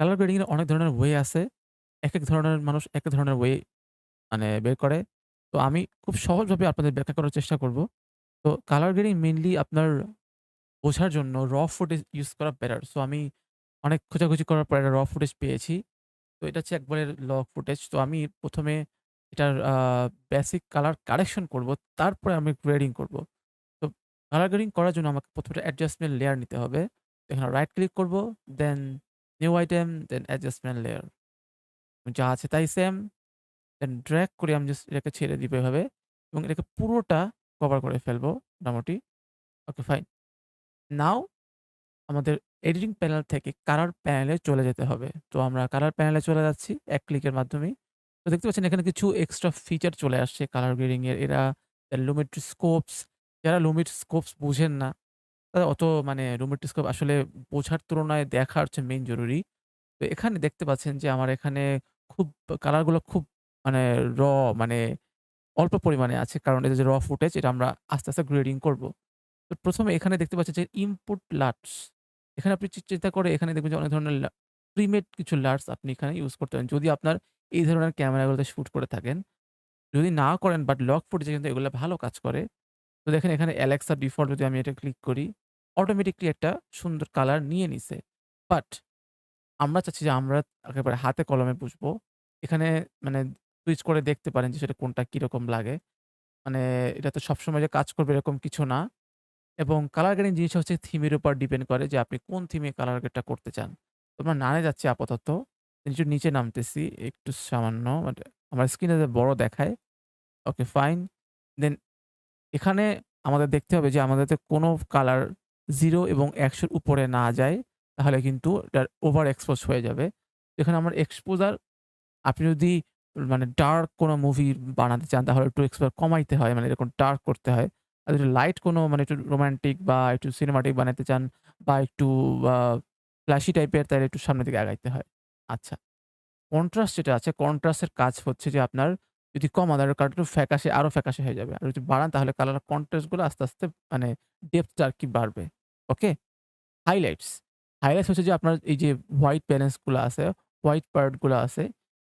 Colour grading এর অনেক ধরনের ওয়ে আছে। একেক ধরনের মানুষ একেক ধরনের ওয়ে মানে বের করে। তো আমি খুব সহজভাবে আপনাদের ব্যাখ্যা করার চেষ্টা করব। তো কালার গ্রেডিং মেইনলি আপনার বোঝার জন্য র ফুটেজ ইউস করা বেটার। সো আমি অনেক খোঁজাখুঁজি করার পর একটা র ফুটেজ পেয়েছি। তো এটা হচ্ছে একবারে ফুটেজ। তো আমি ১ম এ এটার বেসিক কালার কারেকশন করব। তারপরে আমি গ্রেডিং করব। তো কালার গ্রেডিং করার জন্য আমাকে ১ম এ অ্যাডজাস্টমেন্ট লেয়ার নিতে হবে। এখানে রাইট ক্লিক করব, দেন নিউ আইটেম, দেন অ্যাডজাস্টমেন্ট লেয়ার। যা আছে তাই সেম। দেন ড্রাগ করে আমি জাস্ট এটাকে ছেড়ে দিব এভাবে এবং এটাকে পুরোটা কভার করে ফেলবো মোটামুটি। Okay fine. নাও আমাদের এডিটিং প্যানেল থেকে কালার প্যানেলে চলে যেতে হবে। তো আমরা কালার প্যানেলে চলে যাচ্ছি এক ক্লিকের মাধ্যমেই। তো দেখতে পাচ্ছেন এখানে কিছু এক্সট্রা ফিচার চলে আসছে কালার গ্রেডিং এর। এরা লুমিড স্কোপস, যারা লুমিড স্কোপস বুঝেন না, তারা অত মানে লুমিড স্কোপ আসলে বোঝার তুলনায় দেখা হচ্ছে মেইন জরুরি। তো এখানে দেখতে পাচ্ছেন যে আমার এখানে খুব কালার গুলো খুব মানে র মানে অল্প পরিমাণে আছে। কারণ এটা যে ফুটেজ এটা আমরা আস্তে, আস্তে গ্রেডিং করব। তো ১ম এ এখানে দেখতে পাচ্ছেন যে ইনপুট লাটস। এখানে আপনি চিন্তা করে এখানে দেখবেন যে অনেক ধরনের প্রিমেড কিছু লাটস আপনি এখানে ইউজ করতে পারেন। যদি আপনার এই ধরনের ক্যামেরাগুলোতে শুট করে থাকেন। যদি না করেন বাট লক ফুটেজে কিন্তু এগুলা ভালো কাজ করে। তো দেখেন এখানে Alexa ডিফল্ট যদি আমি এটা ক্লিক করি, অটোমেটিক্যালি একটা সুন্দর কালার নিয়ে নিছে। বাট আমরা চাচ্ছি যে আমরা একেবারে হাতে কলমে বুঝবো। এখানে মানে সুইচ করে দেখতে পারেন যে সেটা কোনটা কিরকম লাগে। মানে এটা তো সবসময় যে কাজ করবে এরকম কিছু না। এবং কালার গ্রেডিং জিনিসটা হচ্ছে থিমের উপর ডিপেন্ড করে যে আপনি কোন থিমে কালার গ্রেডটা করতে চান। তো আমরা নামে যাচ্ছি আপাতত। একটু নিচে নামতেছি একটু সামান্য মানে আমার স্ক্রিনে যে বড় দেখায়। Okay fine. দেন এখানে আমাদের দেখতে হবে যে আমাদের যাতে কোনো কালার 0 এবং ১০০ র উপরে না যায়। তাহলে কিন্তু এটা ওভার এক্সপোজ হয়ে যাবে। এখানে আমার এক্সপোজার আপনি যদি মানে ডার্ক কোনো মুভি বানাতে চান তাহলে একটু এক্সপোজার কমাইতে হয়। মানে এরকম ডার্ক করতে হয়। আর যদি লাইট কোনো মানে একটু রোমান্টিক বা একটু সিনেমাটিক বানাতে চান বা একটু আ ফ্ল্যাশি টাইপের তাহলে একটু সামনের দিকে আগাইতে হয়। আচ্ছা। কন্ট্রাস্ট যেটা আছে, কন্ট্রাস্ট এর কাজ হচ্ছে যে আপনার যদি কমান তাহলে কালারটা একটু ফ্যাকাশে আরো ফ্যাকাশে হয়ে যাবে। আর যদি বাড়ান তাহলে কালার কন্ট্রাস্ট গুলো আস্তে, আস্তে মানে ডেপথ টা আরকি বাড়বে। ওকে? হাইলাইটস। হাইলাইটস হচ্ছে যে আপনার এই যে হোয়াইট ব্যালেন্স গুলা আছে, হোয়াইট পার্ট গুলা আছে,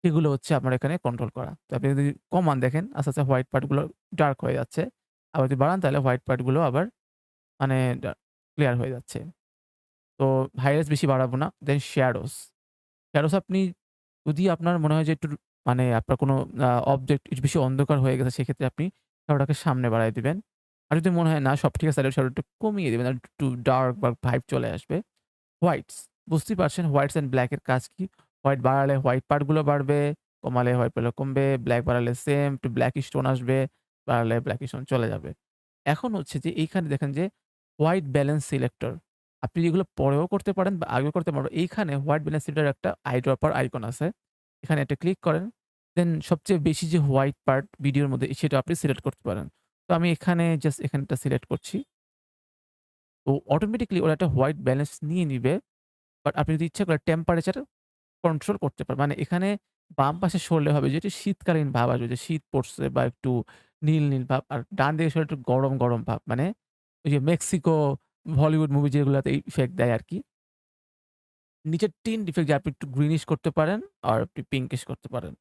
সেগুলো হচ্ছে আপনার এখানে কন্ট্রোল করা। তো আপনি যদি কমান দেখেন আস্তে, আস্তে হোয়াইট পার্ট গুলো ডার্ক হয়ে যাচ্ছে। আবার যদি বাড়ান তাহলে হোয়াইট পার্ট গুলো আবার মানে ক্লিয়ার হয়ে যাচ্ছে। তো হাইলাইটস বেশি বাড়াবো না। দেন শ্যাডোস। শ্যাডোস আপনি যদি আপনার মনে হয় যে একটু মানে আপনার কোনো অবজেক্ট একটু বেশি অন্ধকার হয়ে গেছে সেক্ষেত্রে আপনি শ্যাডোটাকে সামনে বাড়ায় দিবেন। আর যদি মনে হয় না সব ঠিক আছে তাহলে শ্যাডোটা একটু কমিয়ে দিবেন। আর একটু ডার্ক বা ভাইব চলে আসবে। হোয়াইটস বুঝতেই পারছেন হোয়াইটস অ্যান্ড ব্লাক এর কাজ কি? হোয়াইট বাড়ালে হোয়াইট পার্ট গুলো বাড়বে, কমালে হোয়াইট পার্ট কমবে, ব্লাক বাড়ালে সেম একটু ব্ল্যাকিশ টোন আসবে, বাড়ালে ব্ল্যাকিশ টোন চলে যাবে। এখন হচ্ছে যে এইখানে দেখেন যে হোয়াইট ব্যালেন্স সিলেক্টর। আপনি এগুলো পরেও করতে পারেন বা আগেও করতে পারবেন। এইখানে হোয়াইট ব্যালেন্স সিলেক্টর একটা আইড্রপার আইকন আছে। এখানে একটা ক্লিক করেন। দেন সবচেয়ে বেশি যে হোয়াইট পার্ট ভিডিওর মধ্যে সেটা আপনি সিলেক্ট করতে পারেন। তো আমি এখানে জাস্ট এখানটা সিলেক্ট করছি। তো অটোমেটিক্যালি ওরা একটা হোয়াইট ব্যালেন্স নিয়ে নিবে। বাট আপনি যদি ইচ্ছা করেন টেম্পারেচার কন্ট্রোল করতে পারবেন। মানে এখানে বাম পাশে সরলে হবে যে একটু শীতকালীন ভাব আসবে যে শীত পড়ছে বা একটু নীল, নীল ভাব। আর ডান দিকে সরলে একটু গরম, গরম ভাব। মানে ওই যে মেক্সিকো, হলিউড মুভি যেগুলাতে এই ইফেক্ট দেয় আরকি। নিচের টিন্ট ইফেক্ট যে আপনি একটু গ্রিনিশ করতে পারেন আর আপনি পিঙ্কিশ করতে পারেন।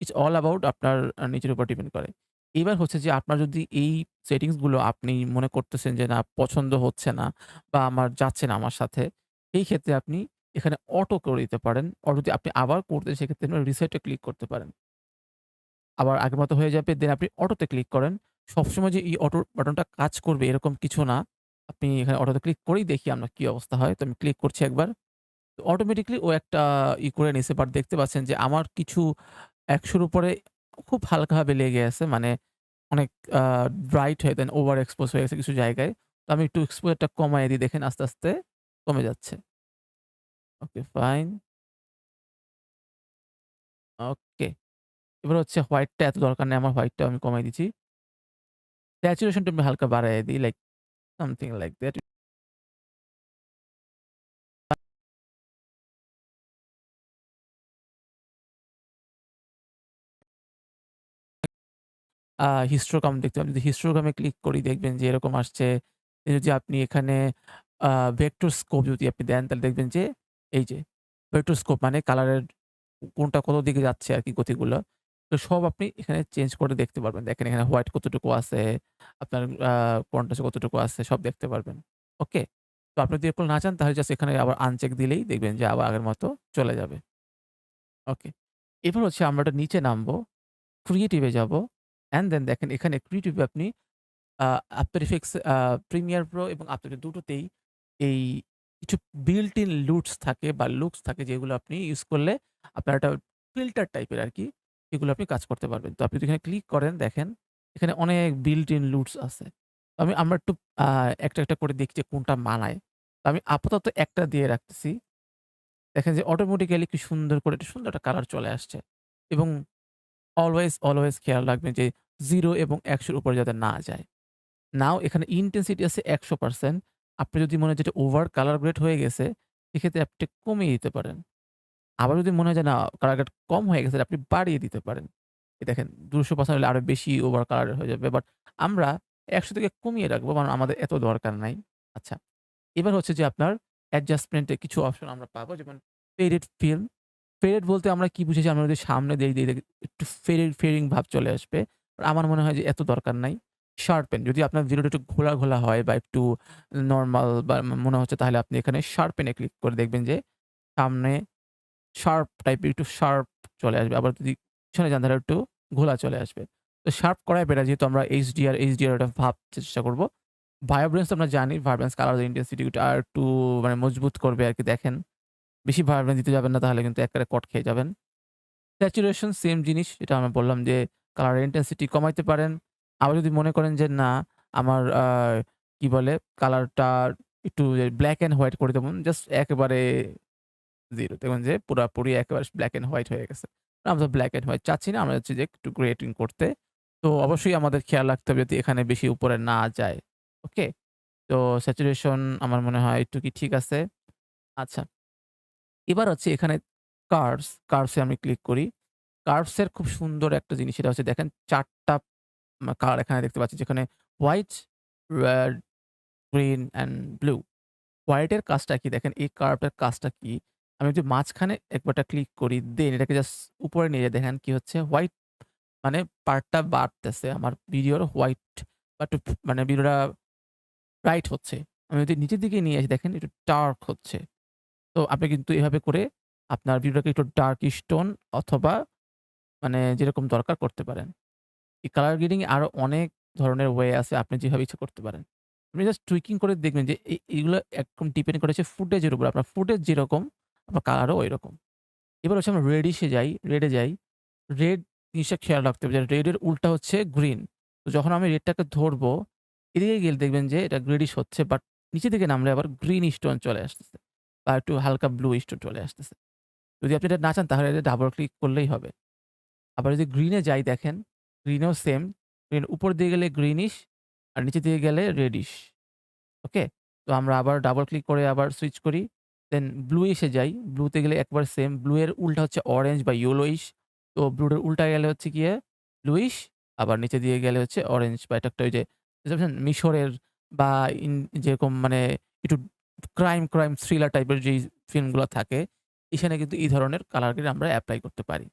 ইটস অল অ্যাবাউট আপনার নিজের উপর ডিপেন্ড করে। এবার হচ্ছে যে আপনার যদি এই সেটিংস গুলো আপনি মনে করতেছেন যে না পছন্দ হচ্ছে না বা আমার যাচ্ছে না আমার সাথে, এই ক্ষেত্রে আপনি এখানে অটো করে দিতে পারেন। যদি আপনি আবার করতেন সেক্ষেত্রে রিসেট এ ক্লিক করতে পারেন। আবার আগের মতো হয়ে যাবে দেন আপনি অটোতে ক্লিক করেন। সবসময় যে এই অটো বাটনটা কাজ করবে এরকম কিছু না। আপনি এখানে অটোতে ক্লিক করেই দেখি আমরা কি অবস্থা হয়। তো আমি ক্লিক করছি একবার। তো অটোমেটিক্যালি ও একটা করে নিছে। বাট দেখতে পাচ্ছেন যে আমার কিছু ১০০ র উপরে খুব হালকাভাবে লেগে আছে। মানে অনেক আ ব্রাইট হয়ে দেন ওভার এক্সপোজ হয়ে গেছে কিছু জায়গায়। তো আমি একটু এক্সপোজারটা কমায় দিই দেখেন আস্তে, আস্তে কমে যাচ্ছে। Okay fine. ওকে। এবার হচ্ছে হোয়াইটটা এত দরকার নেই আমার হোয়াইটটা আমি কমায় দিচ্ছি। স্যাচুরেশনটা আমি হালকা বাড়ায় দিই like something like that. Histogram দেখতে পাবেন। যদি হিস্টোগ্রামে ক্লিক করি দেখবেন যে এরকম আসছে। যদি আপনি এখানে আ ভেক্টর স্কোপ যদি আপনি দেন তাহলে দেখবেন যে এই যে ভেক্টরস্কোপ মানে কালারের কোনটা কত দিকে যাচ্ছে আরকি গতিগুলো। তো সব আপনি এখানে চেঞ্জ করে দেখতে পারবেন। দেখেন এখানে হোয়াইট কতটুকু আছে, আপনার কন্ট্রাস্ট কতটুকু আছে সব দেখতে পারবেন। ওকে? তো আপনি যদি এরকম না চান তাহলে জাস্ট এখানে আবার আনচেক দিলেই দেখবেন যে আবার আগের মতো চলে যাবে। ওকে। এবার হচ্ছে আমরা একটু নিচে নামবো, ক্রিয়েটিভ এ যাবো। অ্যান্ড দেন দেখেন এখানে ক্রিয়েটিভ এ আপনি আ After Effects Premiere Pro এবং After Effects দুটোতেই এই কিছু built in LUTs থাকে বা লুকস থাকে যেগুলো আপনি ইউজ করলে আপনার একটা ফিল্টার টাইপের আরকি, এগুলো আপনি কাজ করতে পারবেন। তো আপনি যদি এখানে ক্লিক করেন দেখেন, এখানে অনেক built in LUTs আছে। তো আমরা একটু আ একটা করে দেখি যে কোনটা মানায়। তো আমি আপাতত একটা দিয়ে রাখতেছি। দেখেন যে অটোমেটিক্যালি কি সুন্দর করে একটা সুন্দর একটা কালার চলে আসছে এবং অলওয়েজ খেয়াল রাখবেন যে 0 এবং ১০০ র উপরে যাতে না যায়। নাও এখানে ইনটেনসিটি আছে ১০০%। আপনি যদি মনে হয় যে এটা ওভার কালার গ্রেড হয়ে গেছে, সেক্ষেত্রে আপনি কমিয়ে দিতে পারেন। আবার যদি মনে হয় যে না কালার গ্রেড কম হয়ে গেছে, আপনি বাড়িয়ে দিতে পারেন। এই দেখেন ২০০% হলে আরো বেশি ওভার কালার হয়ে যাবে। বাট আমরা ১০০ থেকে কমিয়ে রাখবো কারণ আমাদের এত দরকার নাই। আচ্ছা, এবার হচ্ছে যে আপনার অ্যাডজাস্টমেন্ট এর কিছু অপশন আমরা পাবো যেমন ফেডেড ফিল্ম। ফেডেড বলতে আমরা কি বুঝেছি? আমরা যদি সামনে দেই একটু ফেডিং ভাব চলে আসবে। আর আমার মনে হয় যে এত দরকার নাই। শার্পেন যদি আপনার ভিডিওটা একটু ঘোলা হয় বা একটু নরমাল বা মনে হচ্ছে তাহলে আপনি এখানে শার্পেন এ ক্লিক করে দেখবেন যে সামনে শার্প টাইপের একটু শার্প চলে আসবে। আবার যদি পিছনে যান তাহলে একটু ঘোলা চলে আসবে। তো শার্প করাই বেটার যেহেতু আমরা এইচডিআর ওটা ভাবতে চেষ্টা করব। ভায়োব্রেন্স তো আমরা জানি ভায়োব্রেন্স কালার ইনটেনসিটি ওটা আরেকটু মানে মজবুত করবে আরকি দেখেন। বেশি ভায়োব্রেন্স দিতে যাবেন না তাহলে কিন্তু একেবারে কট খেয়ে যাবেন। স্যাচুরেশন সেম জিনিস। এটা আমরা বললাম যে কালার ইনটেনসিটি কমাইতে পারেন। আবার যদি মনে করেন যে না আমার কি বলে কালারটা একটু ব্লাক অ্যান্ড হোয়াইট করে দেবো। জাস্ট একেবারে 0 দেখবেন যে পুরাপুরি একেবারে ব্লাক অ্যান্ড হোয়াইট হয়ে গেছে। আমরা তো ব্লাক অ্যান্ড হোয়াইট চাচ্ছি না। আমরা চাচ্ছি যে একটু গ্রেডিং করতে। তো অবশ্যই আমাদের খেয়াল রাখতে হবে যাতে এখানে বেশি উপরে না যায়। ওকে? তো স্যাচুরেশন আমার মনে হয় একটু কি ঠিক আছে। আচ্ছা। এবার হচ্ছে এখানে কার্ভস এ আমি ক্লিক করি। কার্ভস এর খুব সুন্দর একটা জিনিস সেটা হচ্ছে দেখেন ৪ টা কালার এখানে দেখতে পাচ্ছি যেখানে white, red, green and blue. White এর কাজটা কি দেখেন এই কার্ভ এর কাজটা কি? আমি যদি মাঝখানে একবারটা ক্লিক করি দেন এটাকে জাস্ট উপরে নিয়ে যাই দেখেন কি হচ্ছে হোয়াইট মানে পার্টটা বাড়তেছে আমার ভিডিওর হোয়াইট বা একটু মানে ভিডিওটা ব্রাইট হচ্ছে। আমি যদি নিচের দিকে নিয়ে আসি দেখেন একটু ডার্ক হচ্ছে। তো আপনি কিন্তু এভাবে করে আপনার ভিডিওটাকে একটু ডার্কিশ টোন অথবা মানে যেরকম দরকার করতে পারেন। এই কালার গ্রেডিং এ আরো অনেক ধরনের ওয়ে আছে। আপনি যেভাবে ইচ্ছা করতে পারেন। আপনি জাস্ট টুইকিং করে দেখবেন যে এগুলো একদম ডিপেন্ড করেছে ফুটেজের উপর। আপনার ফুটেজ যেরকম আপনার কালারও ঐরকম। এবার হচ্ছে আমরা রেড এ যাই। রেড জিনিসটা খেয়াল রাখতে হবে যে রেড এর উল্টা হচ্ছে গ্রিন। তো যখন আমি রেডটাকে ধরবো, এদিকে গেলে দেখবেন যে এটা গ্রেডিশ হচ্ছে বাট নিচের দিকে নামলে আবার গ্রিনিশ টোন চলে আসতেছে। বা একটু হালকা ব্লুইশ টোন চলে আসতেছে। যদি আপনি এটা না চান তাহলে এটা ডাবল ক্লিক করলেই হবে। আবার যদি গ্রিন এ যাই দেখেন, গ্রিনেও সেম। গ্রিন উপর দিয়ে গেলে গ্রিনিশ আর নিচের দিকে গেলে রেডিশ। ওকে? তো আমরা আবার ডাবল ক্লিক করে আবার সুইচ করি। দেন ব্লু এসে যাই। ব্লুতে গেলে একবার সেম। ব্লু এর উল্টা হচ্ছে অরেঞ্জ বা ইয়েলোইশ। তো ব্লুর উল্টায় গেলে হচ্ছে গিয়ে ব্লুইশ আবার নিচে দিয়ে গেলে হচ্ছে অরেঞ্জ বা এটা একটা ওই যে বুঝতে পারছেন? মিশরের বা যেরকম মানে একটু ক্রাইম থ্রিলার টাইপের যেই ফিল্মগুলা থাকে, এখানে কিন্তু এই ধরনের কালার গ্রেড আমরা এপ্লাই করতে পারি।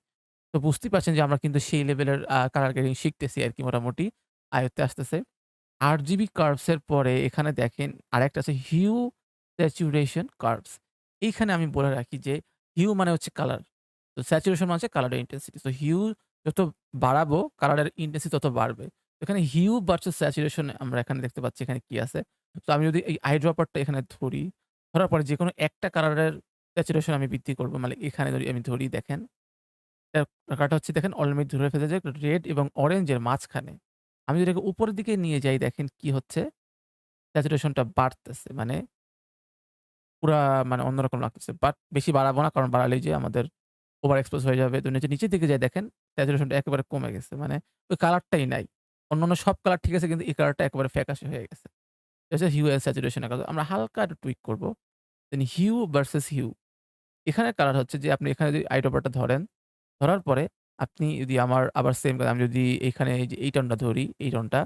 তো বুঝতেই পারছেন যে আমরা কিন্তু সেই লেভেলের কালার গ্রেডিং শিখতেছি আরকি মোটামুটি আয়ত্তে আসতেছে। RGB কার্ভস এর পরে এখানে দেখেন আরেকটা আছে হিউ স্যাচুরেশন কার্ভস। এইখানে আমি বলে রাখি যে হিউ মানে হচ্ছে কালার। তো স্যাচুরেশন মানে হচ্ছে কালারের ইনটেনসিটি। তো হিউ যত বাড়াবো কালারের ইনটেনসিটি তত বাড়বে। এখানে হিউ ভার্সাস স্যাচুরেশন আমরা এখানে দেখতে পাচ্ছি এখানে কি আছে। তো আমি যদি এই আই ড্রপারটা এখানে ধরি, ধরার পরে যেকোনো একটা কালারের স্যাচুরেশন আমি বৃদ্ধি করব। মানে এখানে যদি আমি ধরি দেখেন কালারটা হচ্ছে দেখেন অলরেডি ধরে ফেলেছে রেড এবং অরেঞ্জ এর মাঝখানে। আমি যদি এটাকে উপরের দিকে নিয়ে যাই দেখেন কি হচ্ছে? স্যাচুরেশন টা বাড়তেছে। মানে পুরা মানে অন্যরকম লাগতেছে। বাট বেশি বাড়াবো না। কারণ বাড়ালেই যে আমাদের ওভার এক্সপোজ হয়ে যাবে। তো নিচের দিকে যাই দেখেন স্যাচুরেশন টা একেবারে কমে গেছে। মানে ওই কালারটাই নাই। অন্যান্য সব কালার ঠিক আছে কিন্তু এই কালারটা একেবারে ফ্যাকাশে হয়ে গেছে। এটা হচ্ছে হিউ এন্ড স্যাচুরেশন এর কাজ। আমরা হালকা একটু টুইক করব। দেন হিউ ভার্সাস হিউ। এখানে কালার হচ্ছে যে আপনি এখানে যদি আই ড্রপারটা ধরেন, ধরার পরে আপনি যদি আমার আবার সেম আমি যদি এখানে এই যে এই টোনটা ধরি, এই টোনটা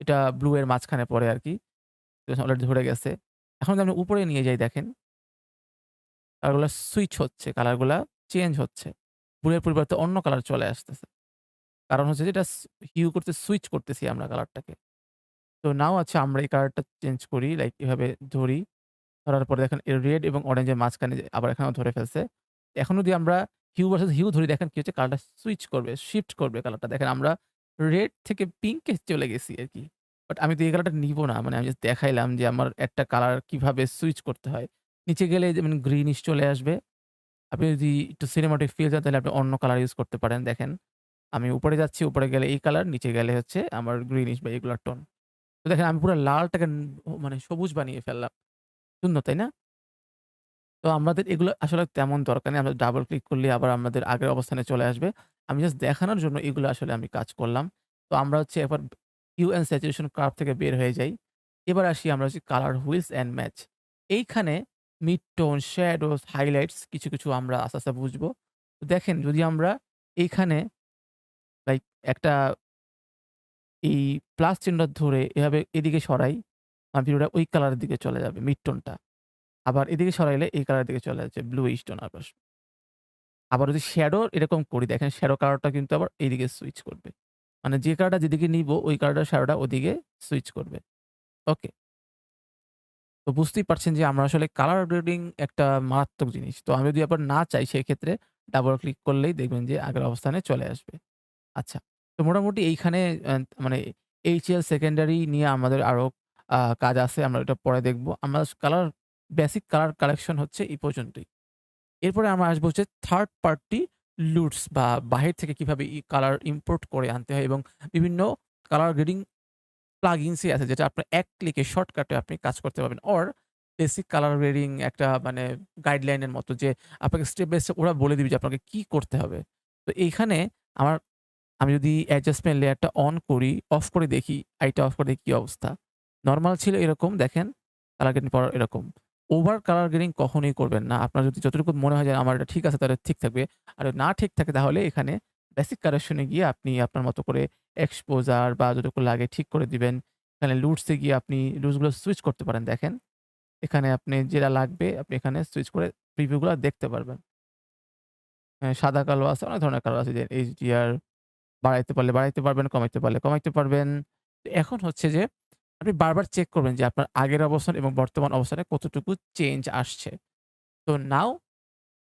এটা ব্লু এর মাঝখানে পড়ে আরকি। অলরেডি ধরে গেছে। এখন যদি আমি উপরে নিয়ে যাই দেখেন কালারগুলা সুইচ হচ্ছে, কালারগুলা চেঞ্জ হচ্ছে। ব্লু এর পরিবর্তে অন্য কালার চলে আসতেছে। কারণ হচ্ছে যে এটা হিউ করতে সুইচ করতেছি আমরা কালারটাকে। তো নাও আচ্ছা আমরা এই কালারটা চেঞ্জ করি। লাইক এভাবে ধরি। ধরার পরে দেখেন রেড এবং অরেঞ্জ এর মাঝখানে যে আবার এখানেও ধরে ফেলছে। এখন যদি আমরা হিউ ভার্সাস হিউ ধরি দেখেন কি হচ্ছে কালারটা সুইচ করবে, শিফট করবে কালারটা। দেখেন আমরা রেড থেকে পিঙ্ক এ চলে গেছি আরকি। বাট আমি তো এই কালারটা নিবো না। মানে আমি জাস্ট দেখাইলাম যে আমার একটা কালার কিভাবে সুইচ করতে হয়। নিচে গেলে যেমন গ্রিনিশ চলে আসবে। আপনি যদি একটু সিনেমাটিক ফিল চান তাহলে আপনি অন্য কালার ইউজ করতে পারেন। দেখেন আমি উপরে যাচ্ছি, উপরে গেলে এই কালার, নিচে গেলে হচ্ছে আমার গ্রিনিশ বা এগুলার টোন। তো দেখেন আমি পুরা লালটাকে মানে সবুজ বানিয়ে ফেললাম। সুন্দর, তাই না? তো আমাদের এগুলো আসলে তেমন দরকার নেই। আমরা ডাবল ক্লিক করলেই আবার আমাদের আগের অবস্থানে চলে আসবে। আমি জাস্ট দেখানোর জন্য এগুলো আসলে আমি কাজ করলাম। তো আমরা হচ্ছে এবার হিউ অ্যান্ড স্যাচুরেশন কার্ভ থেকে বের হয়ে যাই। এবার আসি আমরা হচ্ছে কালার হুইলস অ্যান্ড ম্যাচ। এইখানে মিড টোন, শ্যাডোজ, হাইলাইটস কিছু আমরা আস্তে, আস্তে বুঝবো। তো দেখেন যদি আমরা এইখানে লাইক একটা এই প্লাস চিহ্নটা ধরে এভাবে এদিকে সরাই, আমার ভিডিওটা ওই কালারের দিকে চলে যাবে মিড টোনটা। আবার এদিকে সরাইলে এই কালারের দিকে চলে যাচ্ছে ব্লুইশ টোন আবার। আবার যদি শ্যাডো এরকম করি দেখেন শ্যাডো কালারটা কিন্তু আবার এইদিকে সুইচ করবে। মানে যে কালারটা যেদিকে নিবো ওই কালারটার শ্যাডোটা ওদিকে সুইচ করবে। ওকে। তো বুঝতেই পারছেন যে আমরা আসলে কালার গ্রেডিং একটা মারাত্মক জিনিস। তো আমি যদি আবার না চাই সেক্ষেত্রে ডাবল ক্লিক করলেই দেখবেন যে আগের অবস্থানে চলে আসবে। আচ্ছা। তো মোটামুটি এইখানে মানে HL সেকেন্ডারি নিয়ে আমাদের আরো কাজ আছে। আমরা ওটা পরে দেখব। আমরা বেসিক কালার কালেকশন হচ্ছে এই পর্যন্তই। এরপরে আমরা আসবো হচ্ছে থার্ড পার্টি লুটস বা বাহির থেকে কিভাবে কালার ইম্পোর্ট করে আনতে হয় এবং বিভিন্ন কালার গ্রেডিং প্লাগইনসই আছে যেটা আপনার এক ক্লিকে শর্টকাটে আপনি কাজ করতে পারবেন। বেসিক কালার গ্রেডিং একটা মানে গাইডলাইন এর মতো যে আপনাকে স্টেপ বাই স্টেপ ওরা বলে দিবে যে আপনাকে কি করতে হবে। তো এইখানে আমার আমি যদি অ্যাডজাস্টমেন্ট লেয়ারটা অন করি, অফ করে দেখি, আইটা অফ করে দেখি কি অবস্থা। নরমাল ছিল এরকম দেখেন, কালার গ্রেডিং পর এরকম। ওভার কালার গ্রেডিং কখনোই করবেন না। আপনার যদি যতটুকু মনে হয় যে আমার এটা ঠিক আছে তাহলে ঠিক থাকবে। আর না ঠিক থাকে তাহলে এখানে বেসিক কারেকশন এ গিয়ে আপনি আপনার মতো করে এক্সপোজার বা যতটুকু লাগে ঠিক করে দিবেন। এখানে লুটস এ গিয়ে আপনি লুটস গুলো সুইচ করতে পারেন দেখেন। এখানে আপনি যেটা লাগবে আপনি এখানে সুইচ করে প্রিভিউ গুলা দেখতে পারবেন। সাদা কালো আছে, অনেক ধরনের কালার আছে যে HDR বাড়াইতে পারলে বাড়াইতে পারবেন, কমাইতে পারলে কমাইতে পারবেন। তো এখন হচ্ছে যে আপনি বারবার চেক করবেন যে আপনার আগের অবস্থান এবং বর্তমান অবস্থানে কতটুকু চেঞ্জ আসছে। তো নাও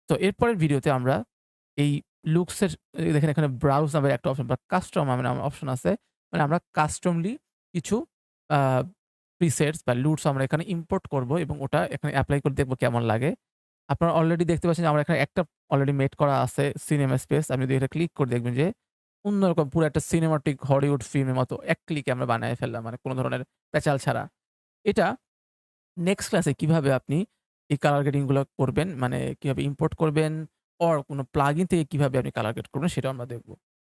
তো এরপরের ভিডিওতে আমরা এই লুকস এর দেখেন এখানে ব্রাউজ নামের একটা অপশন বা কাস্টম নামের অপশন আছে। মানে আমরা কাস্টমলি কিছু আ প্রিসেটস বা লুটস আমরা এখানে ইম্পোর্ট করব এবং ওটা এখানে এপ্লাই করে দেখব কেমন লাগে। আপনারা অলরেডি দেখতে পাচ্ছেন যে আমার এখানে একটা অলরেডি মেড করা আছে সিনেমা স্পেস। আপনি যদি এটা ক্লিক করে দেখবেন যে অন্যরকম পুরো একটা সিনেমাটিক হলিউড ফিল্মের মতো এক ক্লিকে আমরা বানায় ফেললাম। মানে কোন ধরনের প্যাচাল ছাড়া। এটা নেক্সট ক্লাসে কিভাবে আপনি এই কালার গ্রেডিং গুলো করবেন, মানে কিভাবে ইম্পোর্ট করবেন কোন প্লাগইন থেকে কিভাবে আপনি কালার গ্রেড করবেন সেটাও আমরা দেখব।